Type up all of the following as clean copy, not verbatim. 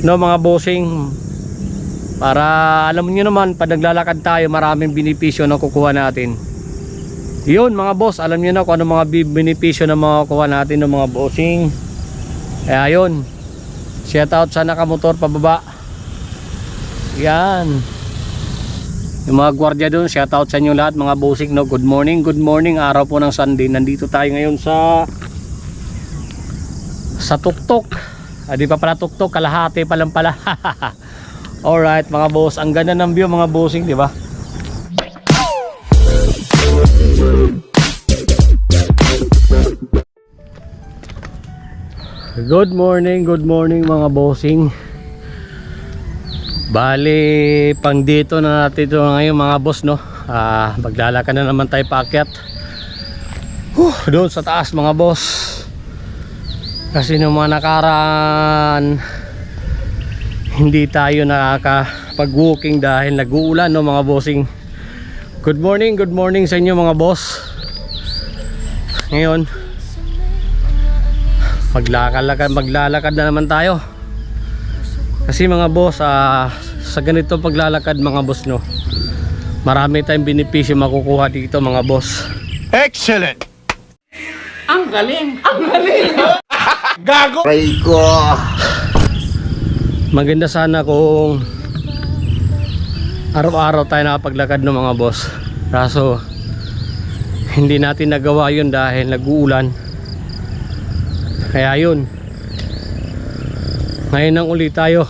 no mga bossing, para alam niyo naman pag naglalakad tayo maraming benepisyo na kukuha natin. Yun mga boss, alam niyo na kung ano mga benepisyo na makukuha natin ng mga bossing. Kaya yun, shout out sa nakamotor pababa. Yan, yung mga gwardiya doon, shout out sa inyo lahat mga bossing, no? Good morning, araw po ng Sunday. Nandito tayo ngayon sa tuktok. Di pa pala tuktok, kalahati pa lang pala. Alright mga boss, ang ganda ng view mga bossing, di ba? Good morning mga bossing. Bali, pang dito na natin ito ngayon mga boss, no? Maglalakad na naman tayo paakyat doon sa taas mga boss. Kasi nung mga nakaraan hindi tayo nakakapag-walking dahil nag-uulan, no mga bossing. Good morning sa inyo mga boss. Ngayon maglalakad na naman tayo. Kasi mga boss, sa ganito paglalakad mga boss, no, marami tayong benepisyo makukuha dito mga boss. Excellent! Ang galing! Gago! Rico! Maganda sana kung araw-araw tayo nakapaglakad ng mga boss. Kaso hindi natin nagawa yun dahil nag-uulan. Kaya yun, ngayon nang uli tayo.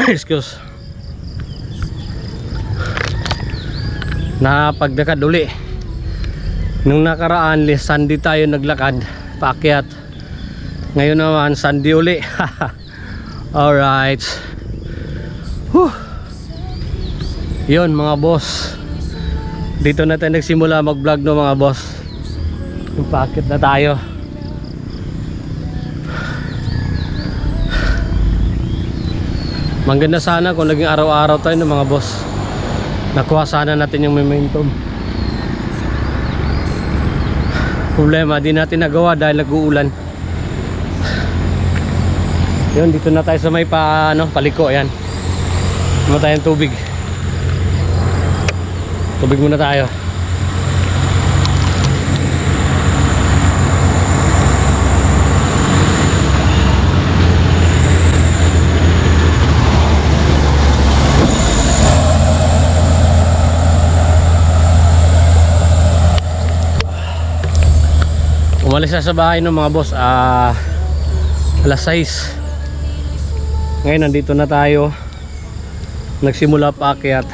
Excuse, napaglakad uli. Nung nakaraan Sunday tayo naglakad paakyat, ngayon naman Sunday uli. Alright. Yun mga boss, dito na tayo nagsimula mag vlog, no mga boss. Yung paakyat na tayo. Maganda sana kung naging araw-araw tayo ng mga boss. Nakuha sana natin yung momentum. Problema, di natin nagawa dahil nag-uulan. Yun, dito na tayo sa may paliko. Ayan, muna tayong tubig. Tubig muna tayo. Umalis na sa bahay ng mga boss alas 6. Ngayon nandito na tayo, nagsimula paakyat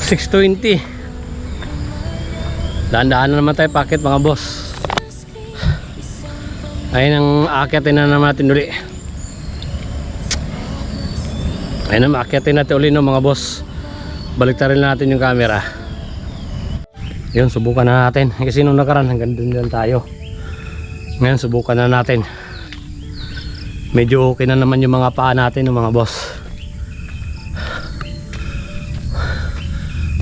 6:20. Dahan-dahan na naman tayo paakyat mga boss. Ayun ang aakyatin na naman natin uli. Ayun ang aakyatin natin uli ng mga boss. Baliktarin natin yung camera. Yun, subukan na natin. Kasi nung nakaraan hanggang dun lang tayo. Ngayon subukan na natin. Medyo okay na naman yung mga paa natin ng mga boss.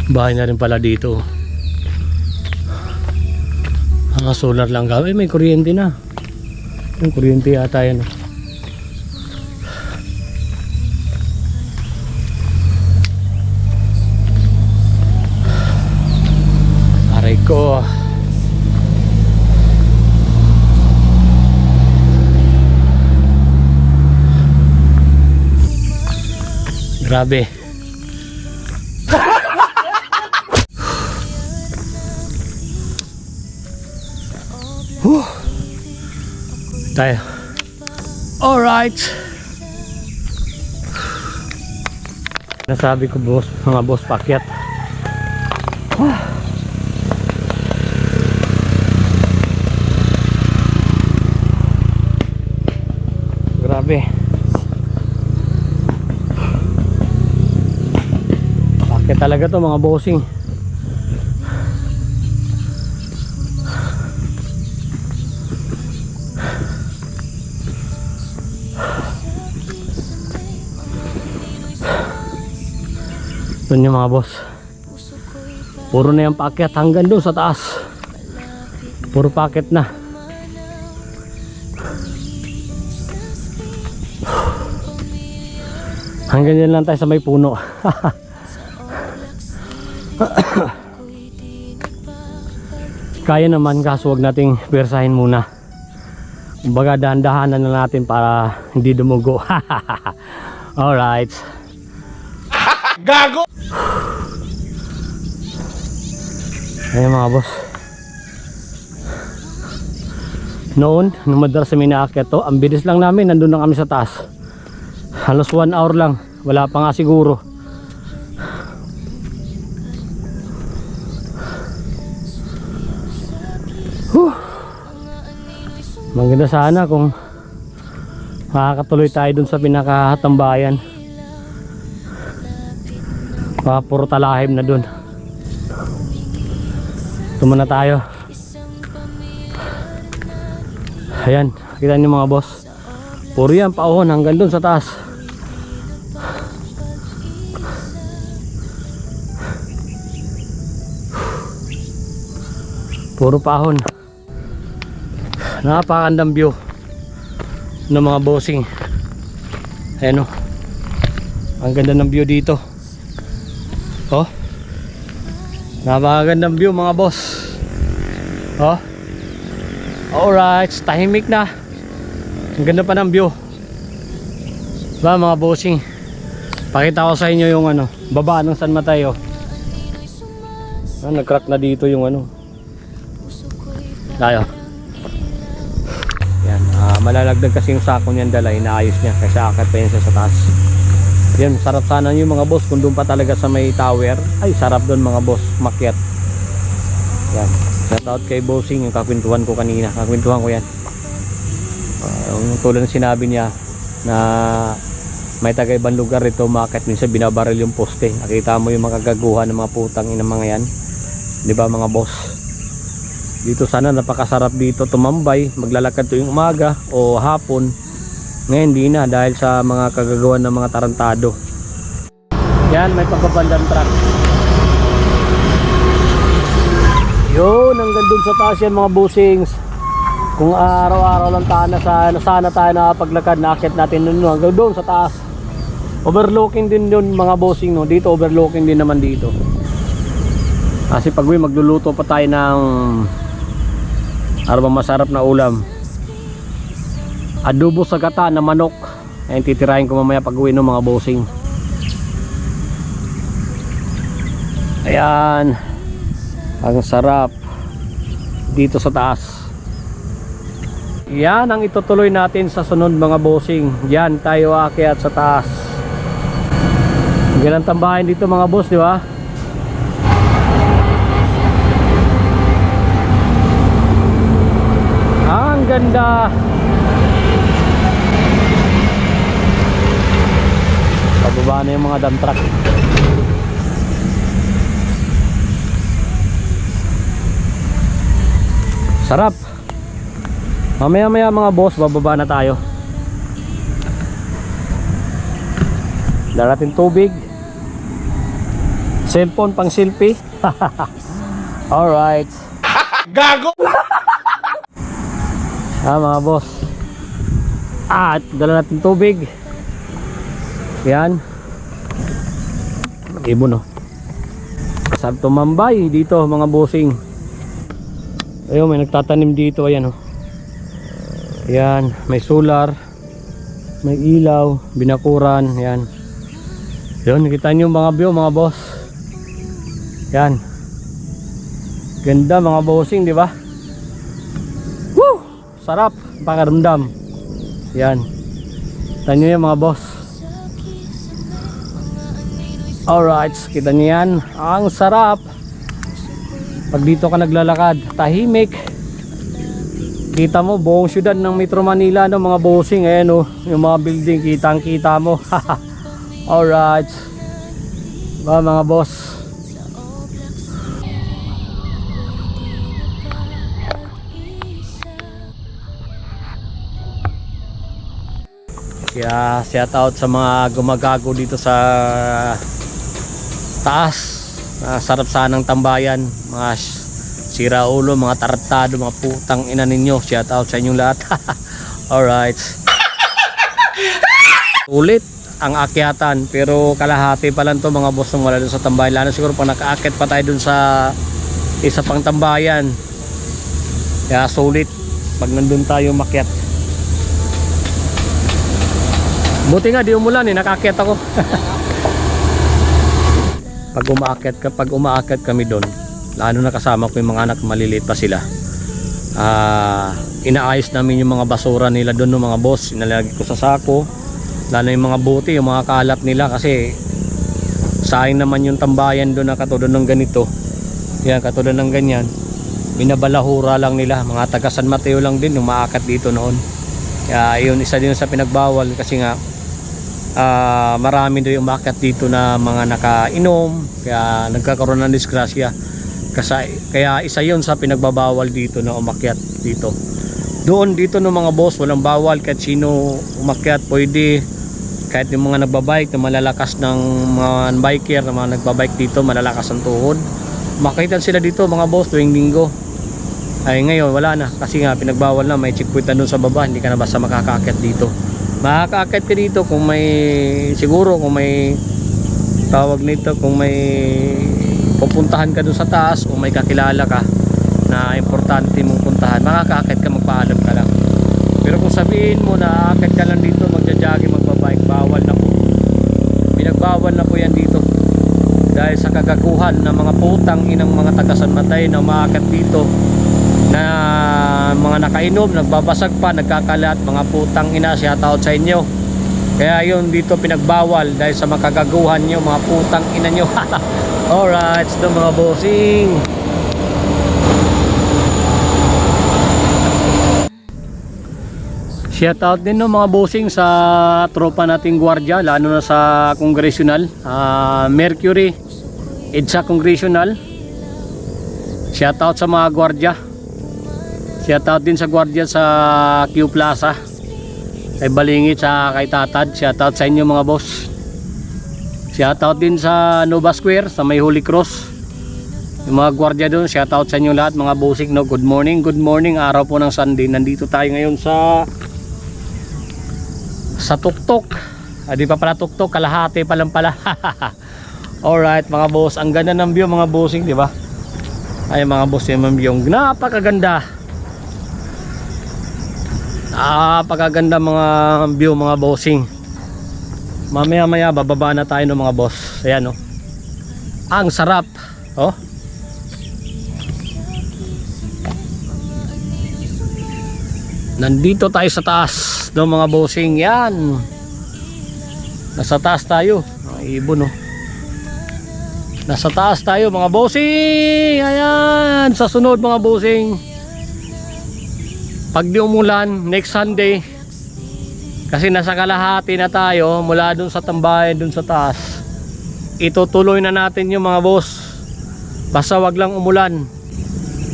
Bahay na rin pala dito. Solar lang gawin. May kuryente na. Yung kuryente yata yan. Aray ko. Grabe. Tayo. Alright. Nasabi ko boss, mga boss, pakyat. Grabe. Pakyat talaga to mga bossing. Doon yung mga boss, puro na yung paakyat hanggang doon sa taas. Puro paakyat na. Hanggang dyan lang tayo sa may puno. Kaya naman, kaso wag nating persahin muna. Kumbaga dahan-dahanan na natin para hindi dumugo. Alright. Gago! Ayun mga boss. Noon, nung madalas sa minaakyat to, ang bilis lang namin, nandun na kami sa taas. Halos 1 hour lang, wala pa nga siguro. Maganda sana kung makakatuloy tayo dun sa pinakatambayan. Puro talahib na dun. Tumuna tayo. Ayan, kita niyo mga boss. Puro yan paon hanggang dun sa taas. Puro paon. Napakagandang view ng mga bossing. Ayan o. Ang ganda ng view dito. Oh. Napakagandang view mga boss. Oh. Alright, tahimik na. Ang ganda pa ng view. Ba mga bossing. Pakita ko sa inyo yung ano, baba ng San Mateo. Nag-crack na dito yung ano. Tayo. Yan, malalagdag kasi yung sako niyan dala, inaayos niya kasi akit pa yan siya sa taas. Yan, sarap sana yung mga boss kung doon pa talaga sa may tower. Ay, sarap doon mga boss, makyat. Yan, shout out kay bossing, yung kakwentuhan ko kanina. Kakwentuhan ko yan. Yung tulad ng sinabi niya na may taga ibang lugar ito, makyat minsan binabaril yung poste. Nakita mo yung makagaguhan ng mga putang ina mga yan, di ba mga boss? Dito sana napakasarap dito tumambay, maglalakad tuwing umaga o hapon. Ngayon hindi na dahil sa mga kagagawan ng mga tarantado. Yan, may pagbabandang truck. Yun, hanggang dun sa taas yan mga busings. Kung araw-araw lang tayo sana tayo nakapaglakad, nakakit natin dun hanggang dun sa taas. Overlooking din dun mga busing, no? Dito overlooking din naman dito. Kasi pag magluluto pa tayo ng ano masarap na ulam, adobo sa gata na manok. Ayun, titirahin ko mamaya pag uwi ng mga bossing. Ayan, ang sarap dito sa taas. Yan ang itutuloy natin sa sunod mga bossing. Yan tayo aakyat sa taas. Ganang tambahin dito mga boss, di ba? Ang ganda. Pababa na yung mga dump truck. Sarap. Mamaya mga boss, bababa na tayo. Darating tubig. Cellphone pang selfie. Alright. Gago! Mga boss. At dala natin tubig. Yan. Ibon, no. Sarap tumambay dito mga bossing. Ayun, may nagtatanim dito. Ayan, oh. Yan, may solar, may ilaw, binakuran. Yan. Yun, nakita nyo mga view mga boss. Yan. Ganda mga bossing, di ba? Woo! Sarap, pakaramdam. Yan. Kita nyo yan mga boss. Alright, kita nyo yan. Ang sarap. Pag dito ka naglalakad, tahimik. Kita mo buong syudad ng Metro Manila, no, mga bossing. Ayan, oh, yung mga building, kitang kita mo. Alright. Ba mga boss. Kaya shout out sa mga gumagago dito sa taas. Sarap sanang tambayan, mga siraulo, mga tarantado, mga putang ina ninyo. Shout out sa inyong lahat. Alright. Ulit. ang akyatan, pero kalahati pa lang to mga boss nung wala dun sa tambayan. Lalo siguro pag nakaakyat pa tayo dun sa isa pang tambayan, kaya sulit pag nandun tayo makyat. Buti nga di umulan nakaakyat ako. pag umaakyat kami doon, lalo na kasama ko yung mga anak, maliliit pa sila, inaayos namin yung mga basura nila doon ng mga boss. Inalagay ko sa sako, lalo yung mga buti, yung mga kalat nila, kasi sayang naman yung tambayan doon na katulad ng ganito. Yan, katulad ng ganyan, binabalahura lang nila. Mga taga San Mateo lang din yung maakat dito noon. Kaya yun, isa din sa pinagbawal, kasi nga marami doon yung maakat dito na mga nakainom, kaya nagkakaroon ng disgrasya. Kaya isa yun sa pinagbabawal dito na umakyat dito. Doon dito ng mga boss, walang bawal, kahit sino umakyat pwede. Kahit yung mga nagbabike na malalakas ng mga biker, na mga nagbabike dito malalakas ang tuhod, makita sila dito mga boss tuwing linggo. Ay ngayon wala na, kasi nga pinagbawal na, may checkpoint doon sa baba, hindi ka na basta makakaakyat dito. Makakaakyat ka dito kung may, siguro kung may tawag nito, kung may pupuntahan ka doon sa taas o may kakilala ka na importante mong puntahan, makakaakyat ka, magpaalam ka lang. Pero kung sabihin mo na aakyat ka lang dito, magja-jogging, magbabike, bawal na po. Pinagbawal na po yan dito dahil sa kagaguhan ng mga putang inang mga taga San Mateo na umaakyat dito, na mga nakainom, nagbabasag pa, nagkakalat, mga putang ina, shoutout sa inyo. Kaya yun dito pinagbawal dahil sa makagaguhan nyo, mga putang ina nyo. Alright, so mga bossing, shoutout din no mga bossing sa tropa nating gwardiya, lalo na sa Congressional, Mercury, EDSA Congressional. Shoutout sa mga gwardiya. Shoutout din sa gwardiya sa Q Plaza, kay Balingit, sa kay Tatad. Shoutout sa inyo mga boss. Shoutout din sa Nova Square, sa may Holy Cross, yung mga gwardiya doon. Shoutout sa inyo lahat mga bossing no. Good morning, araw po ng Sunday. Nandito tayo ngayon sa Tuktok. Di pa pala Tuktok, kalahati pa lang pala. Alright mga boss, ang ganda ng view mga bossing, di ba? Ay mga boss, yung view napakaganda. Napakaganda mga view mga bossing. Mamaya maya bababa na tayo ng mga boss. Ayan oh, ang sarap oh. Nandito tayo sa taas ng mga bossing. Yan, nasa taas tayo, ang ibon oh. Nasa taas tayo mga bossing. Ayan, sa sunod mga bossing, pag di umulan next Sunday, kasi nasa kalahati na tayo mula dun sa tambayan dun sa taas, itutuloy na natin yung mga boss, basta wag lang umulan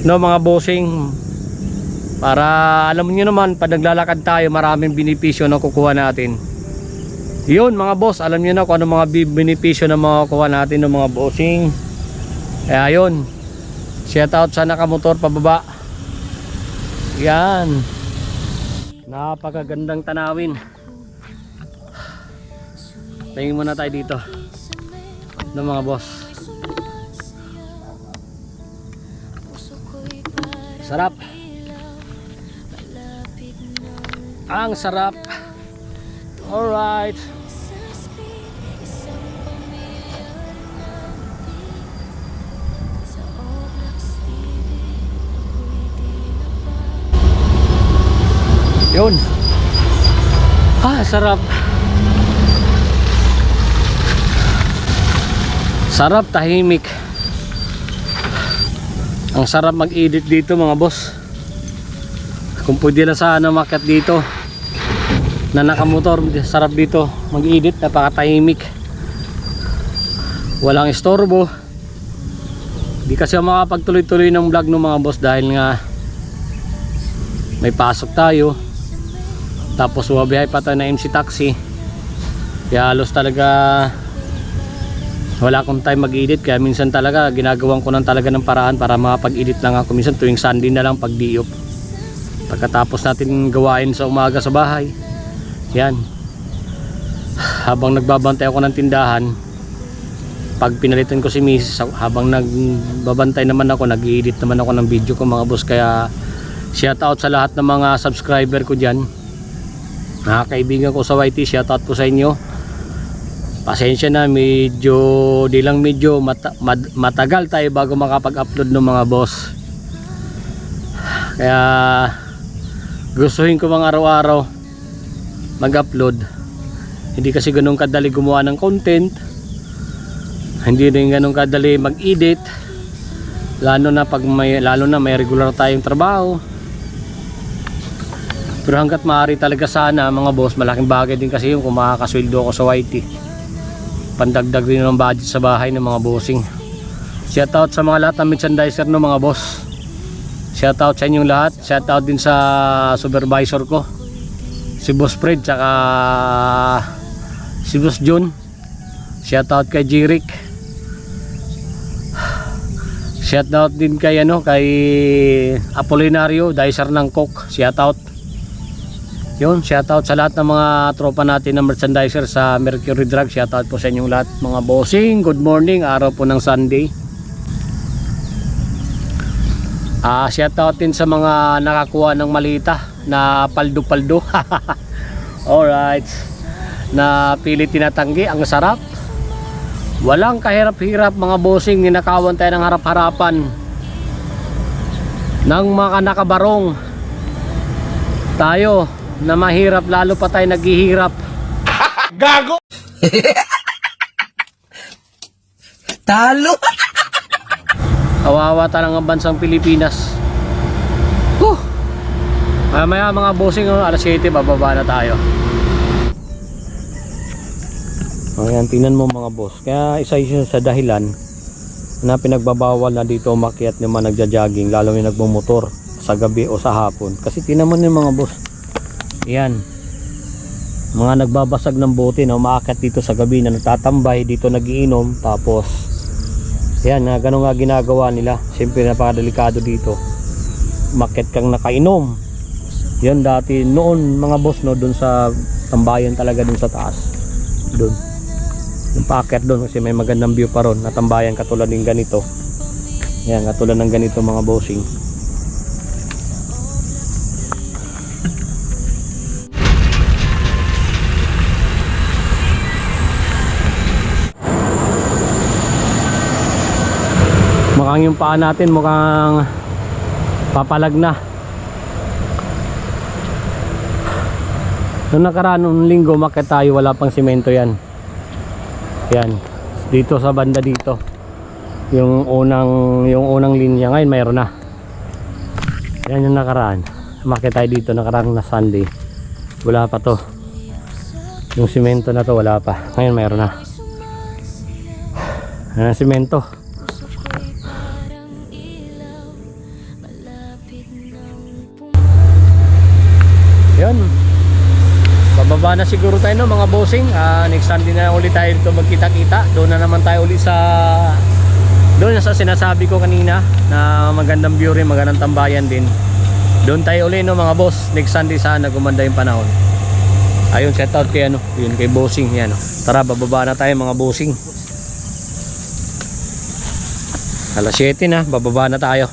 no mga bossing, para alam niyo naman pag naglalakad tayo maraming benepisyo na kukuha natin. Yun mga boss, alam niyo na kung ano mga benepisyo na makukuha natin ng mga bossing. Kaya yun, shout out sa nakamotor pababa. Yan, napakagandang tanawin. Tingin muna tayo dito ng mga boss. Sarap, ang sarap. Alright, yun. Sarap. Sarap, tahimik. Ang sarap mag-edit dito mga boss. Kung pwede na sana makyat dito na nakamotor, sarap dito mag-edit, napakatahimik, walang istorbo. Di kasi makapagtuloy-tuloy ng vlog ng mga boss dahil nga may pasok tayo, tapos wabihay pa tayo na MC Taxi, kaya halos talaga wala akong time mag-edit. Kaya minsan talaga ginagawan ko lang talaga ng paraan para makapag-edit lang ako. Minsan tuwing Sunday na lang pag diop, pagkatapos natin gawain sa umaga sa bahay. Yan, habang nagbabantay ako ng tindahan, pag pinalitan ko si Mrs. habang nagbabantay naman ako, nag-i-edit naman ako ng video ko mga boss. Kaya shout out sa lahat ng mga subscriber ko dyan, mga kaibigan ko sa YT, shout out po sa inyo. Pasensya na, medyo matagal tayo bago makapag-upload ng mga boss. Kaya gustuhin ko mga araw-araw mag-upload. Hindi kasi ganun kadali gumawa ng content, hindi rin ganun kadali mag-edit, lalo na may regular tayong trabaho. Pero hanggat maaari talaga sana mga boss, malaking bagay din kasi yung kung makakasweldo ako sa YT, pandagdag rin ng budget sa bahay ng mga bossing. Shout out sa mga lahat ng merchandiser no mga boss. Shout out sa inyong lahat. Shout out din sa supervisor ko, si Boss Fred, tsaka si Boss Jun. Shout out kay Jirik. Shout out din kay kay Apolinario, dicer ng Coke. Shout out. Yun, shout out sa lahat ng mga tropa natin na merchandiser sa Mercury Drug. Shout out po sa inyong lahat mga bossing. Good morning, araw po ng Sunday. Shout out din sa mga nakakuha ng malita na paldo-paldo. Alright, na pilit tinatanggi, ang sarap. Walang kahirap-hirap mga bossing, ninakawan tayo ng harap-harapan ng mga nakabarong. Tayo na mahirap, lalo pa tayo naghihirap. Gago! Talo! Kawawa talaga ang bansang Pilipinas. Maya mga bossing, alas 7 bababa na tayo. Ayan, tingnan mo mga boss. Kaya isa sa dahilan na pinagbabawal na dito umakyat ng mga nagja-jogging, lalo yung nagmumotor sa gabi o sa hapon. Kasi tingnan mo yung mga boss, ayan, mga nagbabasag ng bote na umaakyat dito sa gabi, na nagtatambay dito, nagiinom. Tapos ayan, ganun nga ginagawa nila. Siyempre napakadelikado dito, umakyat kang nakainom. Yan dati noon mga boss, no, doon sa tambayan talaga, doon sa taas, doon yung paakyat doon, kasi may magandang view pa ron na tambayan, katulad ng ganito. Yan, katulad ng ganito mga bossing. Mukhang yung paa natin mukhang papalag na. Noong nakaraan, noong linggo, umakyat tayo, wala pang simento yan. Yan, dito sa banda dito, yung unang linya. Ngayon mayroon na. Yan yung nakaraan, umakyat tayo dito nakaraan na Sunday, wala pa to. Yung simento na to wala pa. Ngayon mayroon na. Yan ang simento. Yan, bababa na siguro tayo, no, mga bossing. Next Sunday na ulit tayo dito magkita-kita. Doon na naman tayo ulit doon sa sinasabi ko kanina na magandang view rin, magandang tambayan din. Doon tayo ulit, no, mga boss. Next Sunday sana gumanda yung panahon. Ayun, shout out kay yun kay bossing yan, no. Tara, bababa na tayo mga bossing. Alas 7 na, bababa na tayo.